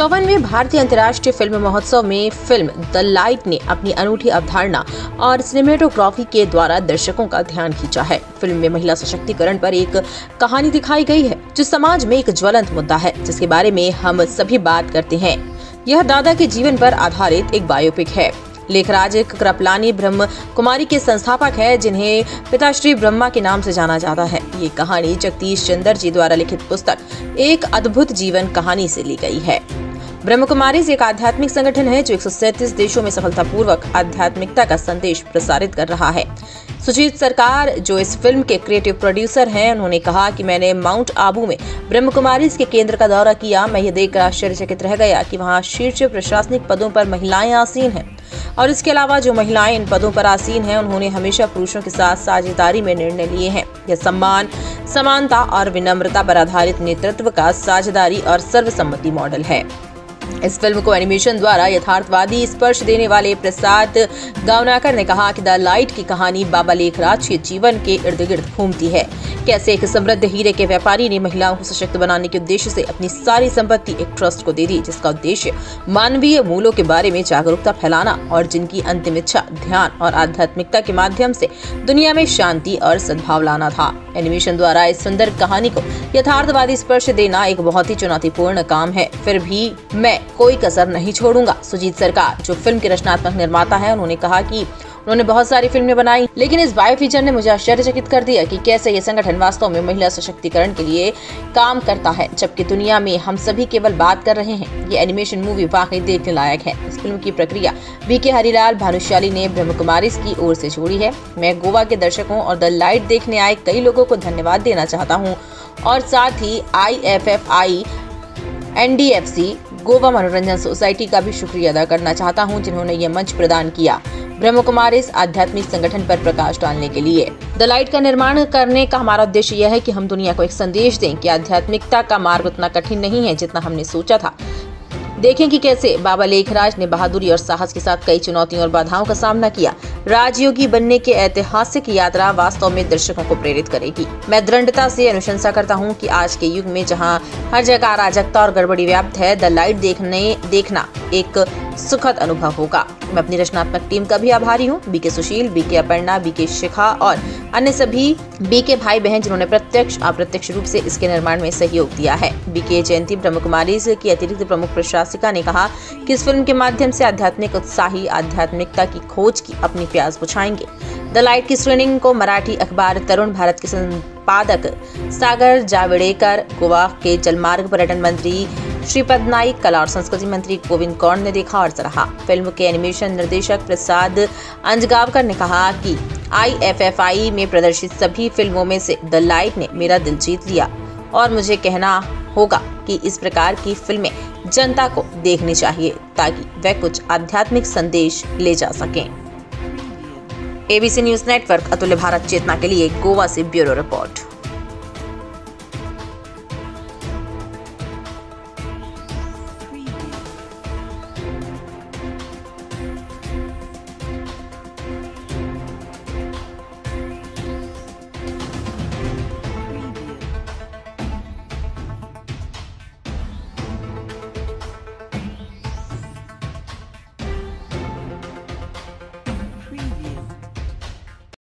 54वें भारतीय अंतर्राष्ट्रीय फिल्म महोत्सव में फिल्म द लाइट ने अपनी अनूठी अवधारणा और सिनेमेटोग्राफी के द्वारा दर्शकों का ध्यान खींचा है। फिल्म में महिला सशक्तिकरण पर एक कहानी दिखाई गई है जो समाज में एक ज्वलंत मुद्दा है, जिसके बारे में हम सभी बात करते हैं। यह दादा के जीवन पर आधारित एक बायोपिक है। लेखराज कृपलानी ब्रह्म कुमारी के संस्थापक है, जिन्हें पिताश्री ब्रह्मा के नाम से जाना जाता है। ये कहानी जगदीश चंद्र जी द्वारा लिखित पुस्तक एक अद्भुत जीवन कहानी से ली गई है। ब्रह्म कुमारी एक आध्यात्मिक संगठन है जो 137 देशों में सफलतापूर्वक आध्यात्मिकता का संदेश प्रसारित कर रहा है। सुजीत सरकार, जो इस फिल्म के क्रिएटिव प्रोड्यूसर हैं, उन्होंने कहा कि मैंने माउंट आबू में ब्रह्म कुमारी के केंद्र का दौरा किया। मैं यह देखकर आश्चर्यचकित रह गया कि वहां शीर्ष प्रशासनिक पदों पर महिलाएं आसीन हैं, और इसके अलावा जो महिलाएं इन पदों पर आसीन हैं, उन्होंने हमेशा पुरुषों के साथ साझेदारी में निर्णय लिए हैं। यह सम्मान, समानता और विनम्रता पर आधारित नेतृत्व का साझेदारी और सर्वसम्मति मॉडल है। इस फिल्म को एनिमेशन द्वारा यथार्थवादी स्पर्श देने वाले प्रसाद गावनाकर ने कहा कि द लाइट की कहानी बाबा लेखराज के जीवन के इर्द गिर्द घूमती है। कैसे एक समृद्ध हीरे के व्यापारी ने महिलाओं को सशक्त बनाने के उद्देश्य से अपनी सारी संपत्ति एक ट्रस्ट को दे दी, जिसका उद्देश्य मानवीय मूल्यों के बारे में जागरूकता फैलाना और जिनकी अंतिम इच्छा ध्यान और आध्यात्मिकता के माध्यम से दुनिया में शांति और सद्भाव लाना था। एनिमेशन द्वारा इस सुंदर कहानी को यथार्थवादी स्पर्श देना एक बहुत ही चुनौतीपूर्ण काम है, फिर भी मैं कोई कसर नहीं छोड़ूंगा। सुजीत सरकार, जो फिल्म के रचनात्मक निर्माता है, उन्होंने कहा कि उन्होंने बहुत सारी फिल्में बनाई, लेकिन इस बायो फीचर ने मुझे आश्चर्यचकित कर दिया कि कैसे ये संगठन वास्तव में महिला सशक्तिकरण के लिए काम करता है, जबकि दुनिया में हम सभी केवल बात कर रहे हैं। ये एनिमेशन मूवी वाकई देखने लायक है। इस फिल्म की प्रक्रिया बीके हरिलाल भानुशाली ने ब्रह्म कुमारी की ओर से जोड़ी है। मैं गोवा के दर्शकों और द लाइट देखने आए कई लोगों को धन्यवाद देना चाहता हूँ, और साथ ही IFFI NDFC गोवा मनोरंजन सोसाइटी का भी शुक्रिया अदा करना चाहता हूं, जिन्होंने ये मंच प्रदान किया ब्रह्म कुमारी इस आध्यात्मिक संगठन पर प्रकाश डालने के लिए। द लाइट का निर्माण करने का हमारा उद्देश्य यह है कि हम दुनिया को एक संदेश दें कि आध्यात्मिकता का मार्ग उतना कठिन नहीं है जितना हमने सोचा था। देखें कि कैसे बाबा लेखराज ने बहादुरी और साहस के साथ कई चुनौतियों और बाधाओं का सामना किया। राजयोगी बनने की ऐतिहासिक यात्रा वास्तव में दर्शकों को प्रेरित करेगी। मैं दृढ़ता से अनुशंसा करता हूं कि आज के युग में जहां हर जगह अराजकता और गड़बड़ी व्याप्त है, द लाइट देखना एक सुखद अनुभव होगा। मैं अपनी रचनात्मक टीम का भी आभारी हूँ, बीके सुशील, बीके अपर्णा, बीके शिखा और अन्य सभी बीके भाई बहन, जिन्होंने प्रत्यक्ष अप्रत्यक्ष रूप से इसके निर्माण में सहयोग दिया है। बीके जयंती ब्रह्म कुमारी की अतिरिक्त प्रमुख प्रशासिका ने कहा कि इस फिल्म के माध्यम से आध्यात्मिक उत्साही आध्यात्मिकता की खोज की अपनी प्यास बुझाएंगे। द लाइट की स्क्रीनिंग को मराठी अखबार तरुण भारत के संपादक सागर जावड़ेकर, गोवा के जलमार्ग पर्यटन मंत्री श्रीपद नाइक, कला और संस्कृति मंत्री गोविंद कौर ने देखा और सराहा। फिल्म के एनिमेशन निर्देशक प्रसाद अंजगावकर ने कहा कि IFFI में प्रदर्शित सभी फिल्मों में से द लाइट ने मेरा दिल जीत लिया, और मुझे कहना होगा कि इस प्रकार की फिल्में जनता को देखनी चाहिए ताकि वह कुछ आध्यात्मिक संदेश ले जा सकें। ABC न्यूज नेटवर्क, अतुल्य भारत चेतना के लिए गोवा से ब्यूरो रिपोर्ट।